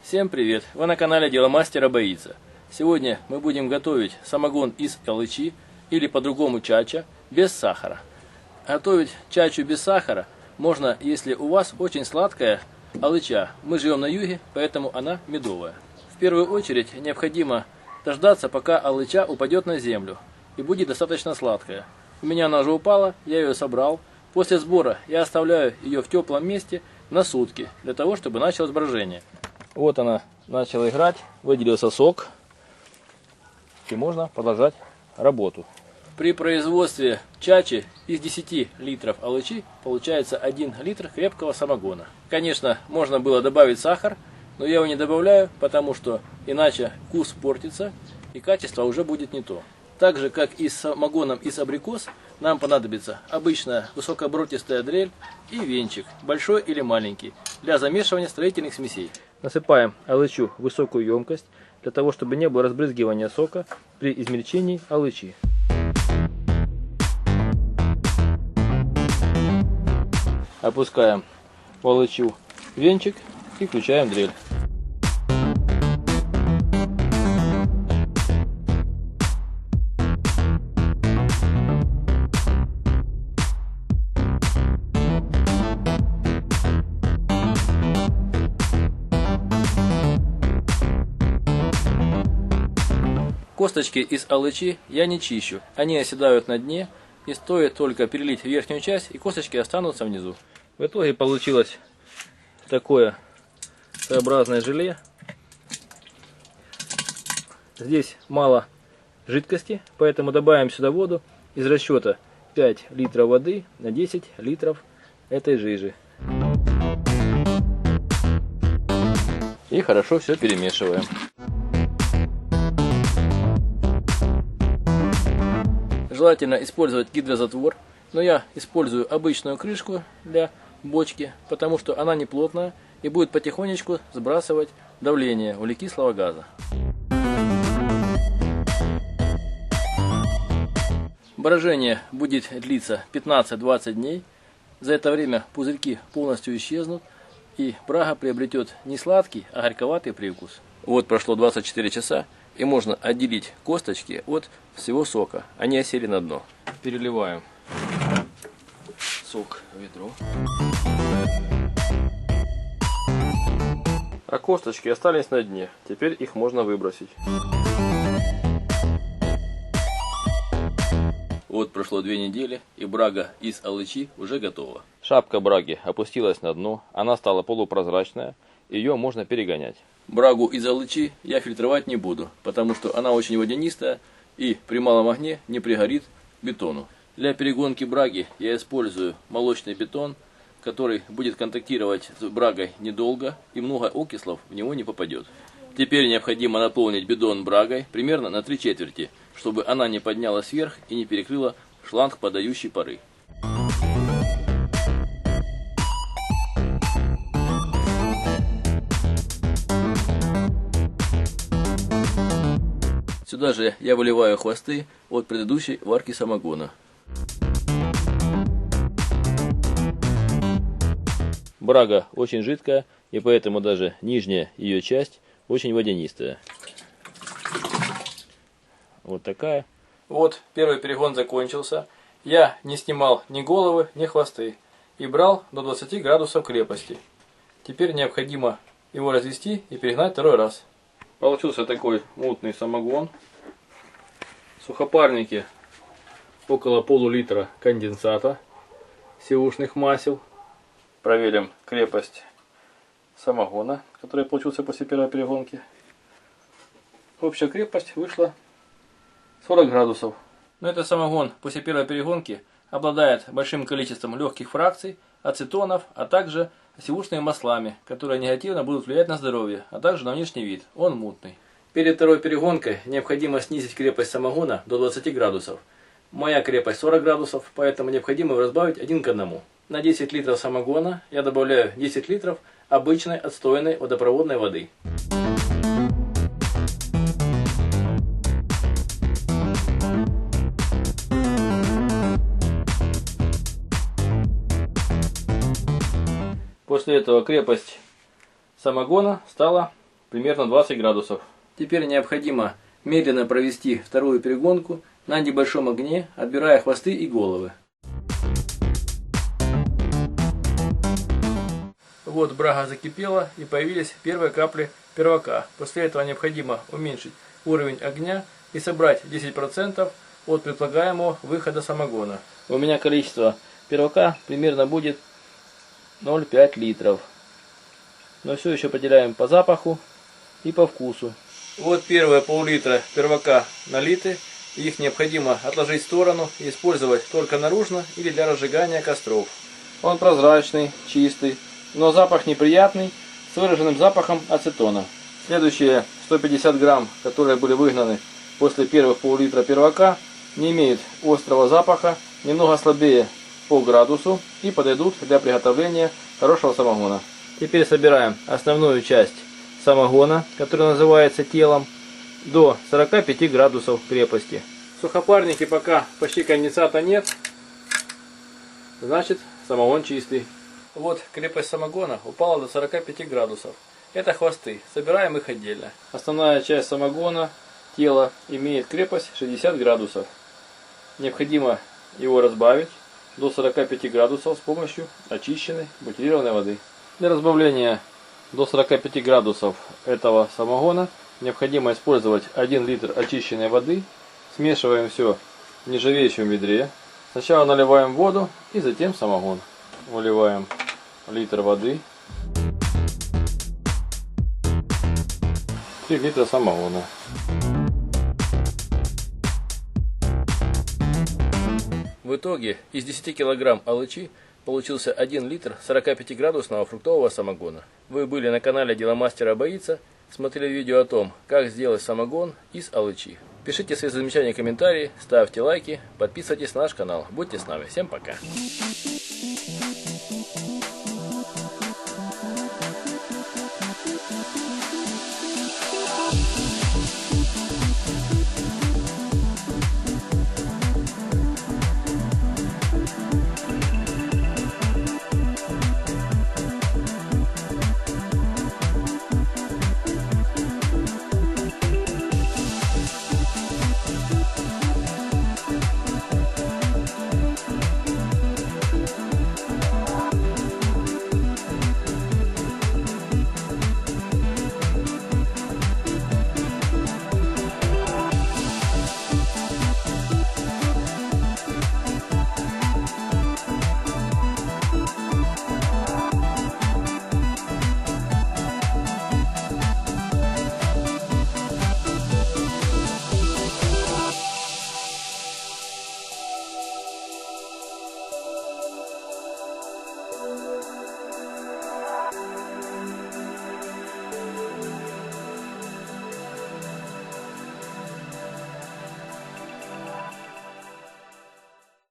Всем привет! Вы на канале Дело мастера боится. Сегодня мы будем готовить самогон из алычи, или по-другому чача, без сахара. Готовить чачу без сахара можно, если у вас очень сладкая алыча. Мы живем на юге, поэтому она медовая. В первую очередь необходимо дождаться, пока алыча упадет на землю и будет достаточно сладкая. У меня она уже упала, я ее собрал. После сбора я оставляю ее в теплом месте на сутки, для того, чтобы началось брожение. Вот она начала играть, выделился сок, и можно продолжать работу. При производстве чачи из 10 литров алычи получается 1 литр крепкого самогона. Конечно, можно было добавить сахар, но я его не добавляю, потому что иначе вкус портится и качество уже будет не то. Так же, как и с самогоном из абрикос, нам понадобится обычная высокооборотистая дрель и венчик, большой или маленький, для замешивания строительных смесей. Насыпаем алычу в высокую емкость, для того, чтобы не было разбрызгивания сока при измельчении алычи. Опускаем в алычу венчик и включаем дрель. Косточки из алычи я не чищу, они оседают на дне, и стоит только перелить верхнюю часть, и косточки останутся внизу. В итоге получилось такое своеобразное желе. Здесь мало жидкости, поэтому добавим сюда воду из расчета 5 литров воды на 10 литров этой жижи. И хорошо все перемешиваем. Желательно использовать гидрозатвор, но я использую обычную крышку для бочки, потому что она не плотная и будет потихонечку сбрасывать давление углекислого газа. Брожение будет длиться 15-20 дней. За это время пузырьки полностью исчезнут и брага приобретет не сладкий, а горьковатый привкус. Вот прошло 24 часа. И можно отделить косточки от всего сока. Они осели на дно. Переливаем сок в ведро. А косточки остались на дне. Теперь их можно выбросить. Вот прошло 2 недели, и брага из алычи уже готова. Шапка браги опустилась на дно. Она стала полупрозрачная. Ее можно перегонять. Брагу из алычи я фильтровать не буду, потому что она очень водянистая и при малом огне не пригорит бетону. Для перегонки браги я использую молочный бетон, который будет контактировать с брагой недолго и много окислов в него не попадет. Теперь необходимо наполнить бидон брагой примерно на 3/4, чтобы она не поднялась вверх и не перекрыла шланг подающей пары. Сюда же я выливаю хвосты от предыдущей варки самогона. Брага очень жидкая, и поэтому даже нижняя ее часть очень водянистая. Вот такая. Вот первый перегон закончился. Я не снимал ни головы, ни хвосты и брал до 20 градусов крепости. Теперь необходимо его развести и перегнать второй раз. Получился такой мутный самогон. В сухопарнике около полулитра конденсата сивушных масел. Проверим крепость самогона, который получился после первой перегонки. Общая крепость вышла 40 градусов. Но этот самогон после первой перегонки обладает большим количеством легких фракций, ацетонов, а также сивушными маслами, которые негативно будут влиять на здоровье, а также на внешний вид. Он мутный. Перед второй перегонкой необходимо снизить крепость самогона до 20 градусов. Моя крепость 40 градусов, поэтому необходимо его разбавить 1 к 1. На 10 литров самогона я добавляю 10 литров обычной отстойной водопроводной воды. После этого крепость самогона стала примерно 20 градусов. Теперь необходимо медленно провести вторую перегонку на небольшом огне, отбирая хвосты и головы. Вот брага закипела и появились первые капли первака. После этого необходимо уменьшить уровень огня и собрать 10% от предполагаемого выхода самогона. У меня количество первака примерно будет 0,5 литров. Но все еще поделяем по запаху и по вкусу. Вот первые пол-литра первака налиты. Их необходимо отложить в сторону и использовать только наружно или для разжигания костров. Он прозрачный, чистый, но запах неприятный, с выраженным запахом ацетона. Следующие 150 грамм, которые были выгнаны после первых пол-литра первака, не имеют острого запаха, немного слабее по градусу и подойдут для приготовления хорошего самогона. Теперь собираем основную часть самогона, который называется телом, до 45 градусов крепости. В сухопарнике пока почти конденсата нет, значит самогон чистый. Вот крепость самогона упала до 45 градусов. Это хвосты, собираем их отдельно. Основная часть самогона, тело, имеет крепость 60 градусов. Необходимо его разбавить до 45 градусов с помощью очищенной бутилированной воды. Для разбавления до 45 градусов этого самогона необходимо использовать 1 литр очищенной воды. Смешиваем все в нержавеющем ведре. Сначала наливаем воду и затем самогон. Выливаем литр воды. 3 литра самогона. В итоге из 10 килограмм алычи получился 1 литр 45-градусного фруктового самогона. Вы были на канале Деломастера Боится, смотрели видео о том, как сделать самогон из алычи. Пишите свои замечания и комментарии, ставьте лайки, подписывайтесь на наш канал. Будьте с нами. Всем пока.